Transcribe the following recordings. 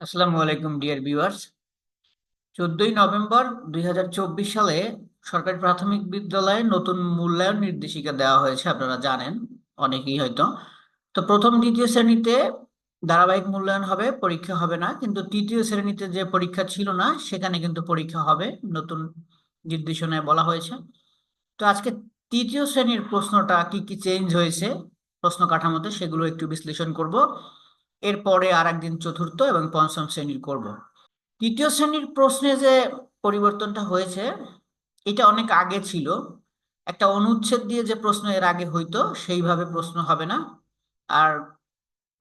আসসালামু আলাইকুম dear viewers. 14ই November 2024 সালে সরকারি প্রাথমিক বিদ্যালয়ে নতুন মূল্যায়ন নির্দেশিকা দেওয়া হয়েছে, আপনারা জানেন অনেকেই হয়তো। তো প্রথম দ্বিতীয় শ্রেণীতে ধারাবাহিক মূল্যায়ন হবে, পরীক্ষা হবে না, কিন্তু তৃতীয় শ্রেণীতে যে পরীক্ষা ছিল না সেখানে কিন্তু পরীক্ষা হবে, নতুন নির্দেশনায় বলা হয়েছে। তো আজকে তৃতীয় শ্রেণীর প্রশ্নটা কি কি চেঞ্জ হয়েছে প্রশ্ন কাঠামোতে সেগুলো একটু বিশ্লেষণ করব। এরপরে আর একদিন চতুর্থ এবং পঞ্চম শ্রেণীর করব। তৃতীয় শ্রেণীর প্রশ্নে যে পরিবর্তনটা হয়েছে এটা অনেক আগে ছিল। একটা অনুচ্ছেদ দিয়ে যে প্রশ্ন এর আগে হইতো সেইভাবে প্রশ্ন হবে না। আর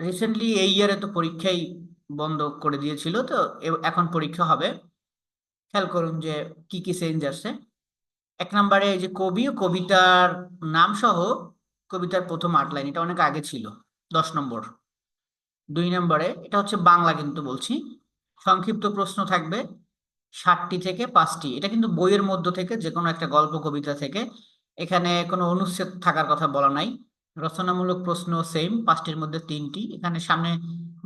রিসেন্টলি এই ইয়ারে তো পরীক্ষাই বন্ধ করে দিয়েছিল, তো এখন পরীক্ষা হবে। খেয়াল করুন যে কি কি চেঞ্জ আসছে। এক নম্বরে এই যে কবি ও কবিতার নাম সহ কবিতার প্রথম 8 লাইন, এটা অনেক আগে ছিল, 10 নম্বর। 2 নম্বরে এটা হচ্ছে বাংলা কিন্তু বলছি, সংক্ষিপ্ত প্রশ্ন থাকবে 7টি থেকে 5টি, এটা কিন্তু বইয়ের মধ্য থেকে যে কোনো একটা গল্প কবিতা থেকে। এখানে কোনো অনুচ্ছেদ থাকার কথা বলা নাই। রচনামূলক প্রশ্ন সেম, 5টির মধ্যে 3টি। এখানে সামনে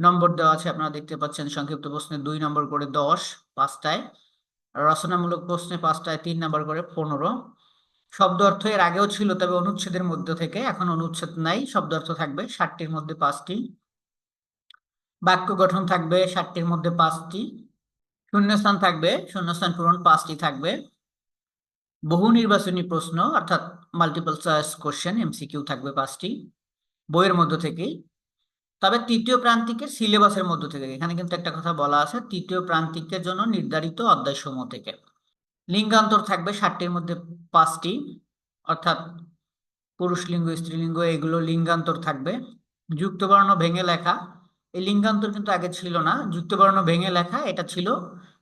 নম্বর দেওয়া আছে, আপনারা দেখতে পাচ্ছেন। সংক্ষিপ্ত প্রশ্নে 2 নম্বর করে 10 5টায়, রচনামূলক প্রশ্নে 5টায় 3 নম্বর করে 15। শব্দ অর্থ এর আগেও ছিল, তবে অনুচ্ছেদের মধ্য থেকে, এখন অনুচ্ছেদ নাই, শব্দ অর্থ থাকবে 60টির মধ্যে 5টি। বাক্য গঠন থাকবে 60টির মধ্যে 5টি। শূন্যস্থান থাকবে, শূন্যস্থান পূরণ 5টি থাকবে। বহু নির্বাচনী প্রশ্ন অর্থাৎ মাল্টিপল চয়েস কোশ্চেন এমসিকিউ থাকবে 5টি, বইয়ের মধ্য থেকেই। তবে তৃতীয় প্রান্তিকের সিলেবাসের মধ্য থেকে, এখানে কিন্তু একটা কথা বলা আছে, তৃতীয় প্রান্তিকের জন্য নির্ধারিত অধ্যায়সমূহ থেকে। লিঙ্গান্তর থাকবে 60টির মধ্যে 5টি, অর্থাৎ পুরুষ লিঙ্গ স্ত্রীলিঙ্গ এগুলো লিঙ্গান্তর থাকবে। যুক্তবর্ণ ভেঙে লেখা, এই লিঙ্গান্তর কিন্তু আগে ছিল না, যুক্তবর্ণ ভেঙে লেখা এটা ছিল।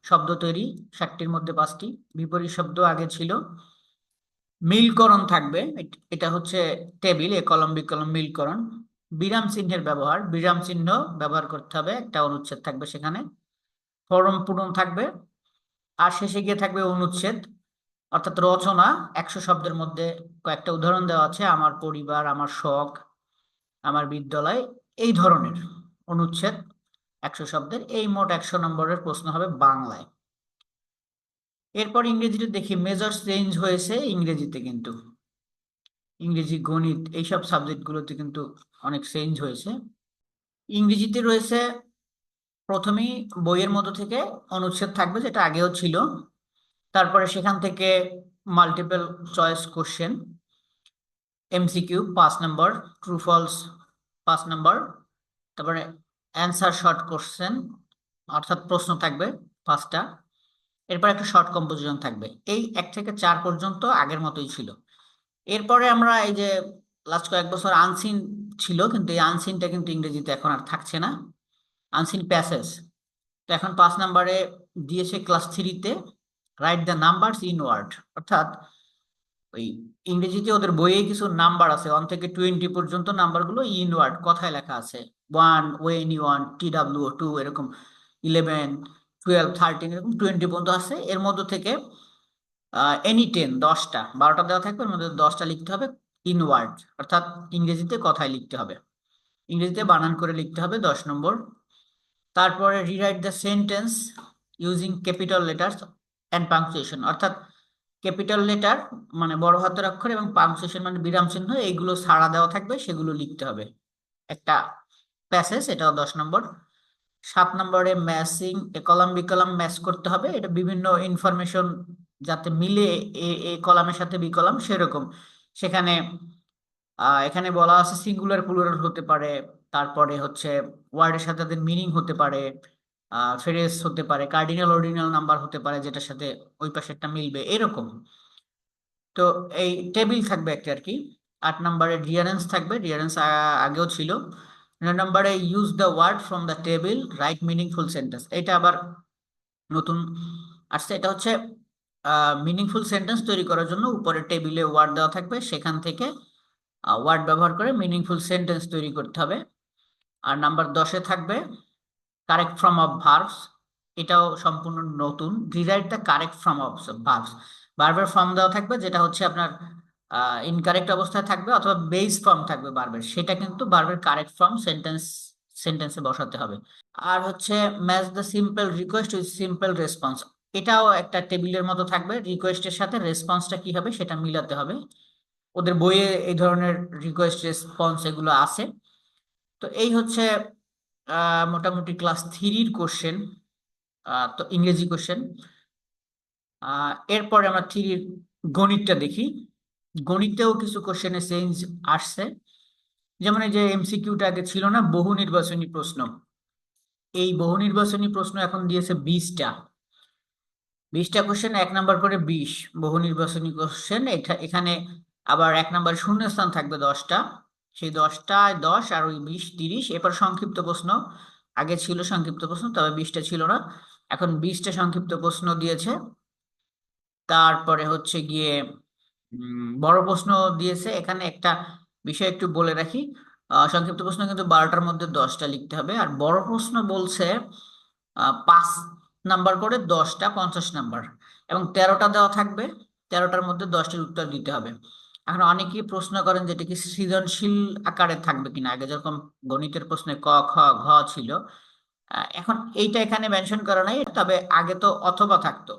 শব্দ তৈরি 60টির মধ্যে 5টি, বিপরীত শব্দ আগে ছিল। মিলকরণ থাকবে, এটা হচ্ছে টেবিল, এ কলম বি কলম মিলকরণ। বিরাম চিহ্নের ব্যবহার, বিরাম চিহ্ন ব্যবহার করতে হবে, একটা অনুচ্ছেদ থাকবে সেখানে। ফরম পূরণ থাকবে। আর শেষে গিয়ে থাকবে অনুচ্ছেদ অর্থাৎ রচনা। 100 শব্দের মধ্যে কয়েকটা উদাহরণ দেওয়া আছে, আমার পরিবার, আমার শখ, আমার বিদ্যালয়, এই ধরনের অনুচ্ছেদ 100 শব্দের। এই মোট 100 নম্বরের প্রশ্ন হবে বাংলায়। এরপর ইংরেজিতে দেখি, মেজর চেঞ্জ হয়েছে ইংরেজিতে কিন্তু। ইংরেজি, গণিত এইসব সাবজেক্টগুলোতে কিন্তু অনেক চেঞ্জ হয়েছে। ইংরেজিতে রয়েছে প্রথমেই বইয়ের মধ্যে থেকে অনুচ্ছেদ থাকবে, যেটা আগেও ছিল। তারপরে সেখান থেকে মাল্টিপল চয়েস কোশ্চেন, এমসিকিউ 5 নম্বর, ট্রু ফলস 5 নম্বর। তারপরে অ্যান্সার শর্ট কোশ্চেন অর্থাৎ প্রশ্ন থাকবে 5টা। এরপর একটা শর্ট কম্পোজিশন থাকবে। এই 1 থেকে 4 পর্যন্ত আগের মতোই ছিল। এরপরে আমরা এই যে লাস্ট কয়েক বছর আনসিন ছিল, কিন্তু এই আনসিনটা কিন্তু ইংরেজিতে এখন আর থাকছে না, আনসিন প্যাসেজ। তো এখন 5 নম্বরে দিয়েছে ক্লাস 3-তে, write the numbers in word, অর্থাৎ ওই ইংরেজিতে ওদের বইয়ে কিছু নাম্বার আছে 1 থেকে 20 পর্যন্ত, নাম্বারগুলো ইন ওয়ার্ড কথায় লেখা আছে। 1, ওয়েন ইউ ওয়ান, TW2 এরকম, 11, 12, 13 এরকম 20 পর্যন্ত আছে। এর মধ্যে থেকে এনি 10, 10টা 12টা দেওয়া থাকবে, এর মধ্যে 10টা লিখতে হবে ইন ওয়ার্ড, অর্থাৎ ইংরেজিতে কথায় লিখতে হবে, ইংরেজিতে বানান করে লিখতে হবে, 10 নম্বর। তারপরে rewrite the sentence using capital letters and punctuation, অর্থাৎ ক্যাপিটাল লেটার মানে বড় হাতের অক্ষর এবং পাংচুয়েশন মানে বিরাম চিহ্ন, এইগুলো ছাড়া দেওয়া থাকবে, সেগুলো লিখতে হবে একটা প্যাসেজ, এটাও 10 নম্বর। 7 নম্বরে ম্যাচিং, এ কলাম বি কলাম ম্যাচ করতে হবে, এটা বিভিন্ন ইনফরমেশন যাতে মিলে এ কলামের সাথে বি কলাম সেরকম। সেখানে এখানে বলা আছে সিঙ্গুলার প্লুরাল হতে পারে, তারপরে হচ্ছে ওয়ার্ডের সাথে তাদের মিনিং হতে পারে, ফ্রেজ হতে পারে, কার্ডিনাল অর্ডিনাল নাম্বার হতে পারে যেটার সাথে ওই পাশেরটা মিলবে এরকম। তো এই টেবিল থাকবে একটা আর কি। 8 নম্বরে রিয়ারেন্স থাকবে, রিয়ারেন্স আগেও ছিল। 9 নম্বরে use the word from the table, right meaningful sentence, এটা আবার নতুন আসছে। এটা হচ্ছে মিনিংফুল সেন্টেন্স তৈরি করার জন্য উপরে টেবিলে ওয়ার্ড দেওয়া থাকবে, সেখান থেকে ওয়ার্ড ব্যবহার করে মিনিংফুল সেন্টেন্স তৈরি করতে হবে। আর নাম্বার 10-এ থাকবে কারেক্ট ফর্ম অফ ভার্বস, এটাও সম্পূর্ণ নতুন। Rewrite the correct form of verbs, ভার্বের ফর্ম দেওয়া থাকবে যেটা হচ্ছে আপনার ইনকারেক্ট অবস্থায় থাকবে অথবা বেস ফর্ম থাকবে ভার্বের, সেটা কিন্তু ভার্বের কারেক্ট ফর্ম সেন্টেন্স সেন্টেন্সে বসাতে হবে। আর হচ্ছে match the simple request with simple response, এটাও একটা টেবিলের মতো থাকবে, রিকোয়েস্টের সাথে রেসপন্সটা কি হবে সেটা মিলাতে হবে। ওদের বইয়ে এই ধরনের রিকোয়েস্ট রেসপন্স এগুলো আছে। তো এই হচ্ছে মোটামুটি ক্লাস থ্রির কোশ্চেন, তো ইংরেজি কোশ্চেন। এরপরে আমরা থ্রির গণিতটা দেখি। গণিতেও কিছু কোশ্চেনে চেঞ্জ আসছে। যেমন এই যে এমসিকিউটা আগে ছিল না, বহু নির্বাচনী প্রশ্ন, এই বহু নির্বাচনী প্রশ্ন এখন দিয়েছে 20টা। 20টা কোশ্চেন, 1 নাম্বার করে 20 বহু নির্বাচনী কোশ্চেন। এটা এখানে আবার 1 নাম্বার শূন্যস্থান থাকবে 10টা, সেই 10টায় 10 আর ওই 20 30। এরপর সংক্ষিপ্ত প্রশ্ন, আগে ছিল সংক্ষিপ্ত প্রশ্ন তবে 20টা ছিল না, এখন 20টা সংক্ষিপ্ত প্রশ্ন দিয়েছে। তারপরে হচ্ছে গিয়ে বড় প্রশ্ন দিয়েছে। এখানে একটা বিষয় একটু বলে রাখি, সংক্ষিপ্ত প্রশ্ন কিন্তু 12টার মধ্যে 10টা লিখতে হবে, আর বড় প্রশ্ন বলছে 5 নাম্বার করে 10টা 50 নাম্বার, এবং 13টা দেওয়া থাকবে, 13টার মধ্যে 10টির উত্তর দিতে হবে। এখন অনেকেই প্রশ্ন করেন যেটা কি সৃজনশীল আকারে থাকবে কিনা, আগে যেরকম গণিতের প্রশ্নে ক খ ঘ ছিল, এখন এইটা এখানে মেনশন করা নাই, তবে আগে তো অথবা থাকতো,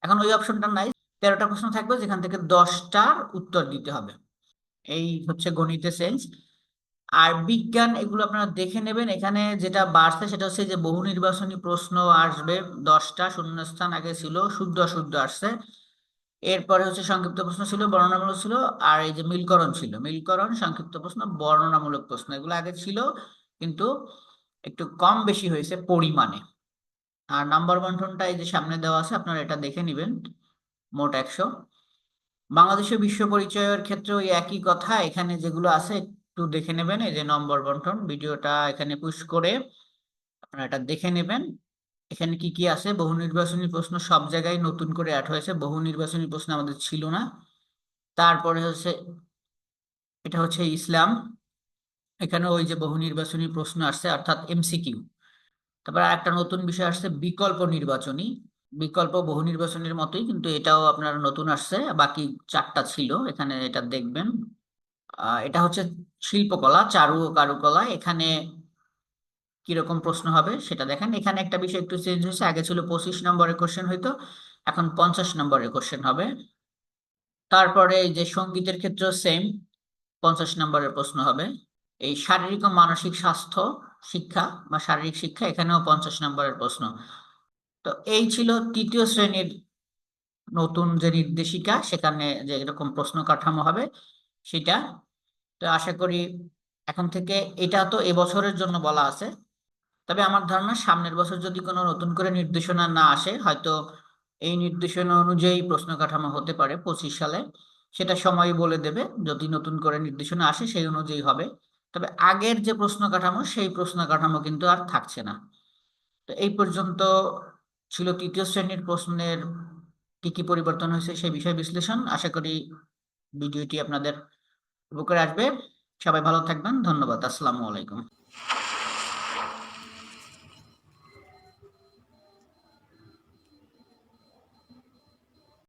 এখন ওই অপশনটা নাই। 13টা প্রশ্ন থাকবে যেখান থেকে 10টার উত্তর দিতে হবে। এই হচ্ছে গণিতের সেন্স। আর বিজ্ঞান এগুলো আপনারা দেখে নেবেন, এখানে যেটা বাড়ছে সেটা হচ্ছে যে বহু নির্বাচনী প্রশ্ন আসবে 10টা, শূন্যস্থান আগে ছিল, শুদ্ধ অশুদ্ধ আসছে। এরপরে হচ্ছে সংক্ষিপ্ত প্রশ্ন ছিল, বর্ণনামূলক ছিল, আর এই যে মিলকরণ ছিল, মিলকরণ সংক্ষিপ্ত প্রশ্ন বর্ণনামূলক প্রশ্ন, এগুলো আগে ছিল কিন্তু একটু কম বেশি হয়েছে পরিমাণে। আর নাম্বার বন্টনটা এই যে সামনে দেওয়া আছে, আপনারা এটা দেখে নেবেন। মোট 100। বাংলাদেশের বিশ্ব পরিচয়ের ক্ষেত্রে ওই একই কথা, এখানে যেগুলো আছে একটু দেখে নেবেন। এই যে নম্বর বন্টন, ভিডিওটা এখানে পুশ করে আপনারা এটা দেখে নেবেন। এখানে কি কি আছে, বহু নির্বাচনী প্রশ্ন সব জায়গায় নতুন করে অ্যাড হয়েছে, বহু নির্বাচনী প্রশ্ন আমাদের ছিল না। তারপরে হচ্ছে এটা হচ্ছে ইসলাম, এখানে ওই যে বহু নির্বাচনী প্রশ্ন আসছে অর্থাৎ এমসিকিউ। তারপর একটা নতুন বিষয় আসছে বিকল্প নির্বাচনী, বিকল্প বহু নির্বাচনের মতোই কিন্তু এটাও আপনার নতুন আসছে, বাকি 4টা ছিল এখানে, এটা দেখবেন। এটা হচ্ছে শিল্পকলা, চারু ও কারুকলা, এখানে কিরকম প্রশ্ন হবে সেটা দেখেন। এখানে একটা বিষয় একটু চেঞ্জ হয়েছে, আগে ছিল 25 নম্বরের কোশ্চেন হইতো, এখন 50 নম্বরের কোশ্চেন হবে। তারপরে এই যে সঙ্গীতের ক্ষেত্রে সেম, 50 নম্বরের প্রশ্ন হবে। এই শারীরিক ও মানসিক স্বাস্থ্য শিক্ষা বা শারীরিক শিক্ষা, এখানেও 50 নম্বরের প্রশ্ন। তো এই ছিল তৃতীয় শ্রেণীর নতুন যে নির্দেশিকা, সেখানে যে এরকম প্রশ্ন কাঠামো হবে সেটা। তো আশা করি এখন থেকে, এটা তো এবছরের জন্য বলা আছে, তবে আমার ধারণা সামনের বছর যদি কোনো নতুন করে নির্দেশনা না আসে, হয়তো এই নির্দেশনা অনুযায়ী প্রশ্ন কাঠামো হতে পারে 25 সালে, সেটা সময় বলে দেবে। যদি নতুন করে নির্দেশনা আসে সেই অনুযায়ী হবে, তবে আগের যে প্রশ্ন কাঠামো সেই প্রশ্ন কাঠামো কিন্তু আর থাকছে না। তো এই পর্যন্ত ছিল তৃতীয় শ্রেণীর প্রশ্নের কি কি পরিবর্তন হয়েছে সেই বিষয় বিশ্লেষণ। আশা করি ভিডিওটি আপনাদের উপকারে আসবে। সবাই ভালো থাকবেন, ধন্যবাদ, আসসালামু আলাইকুম।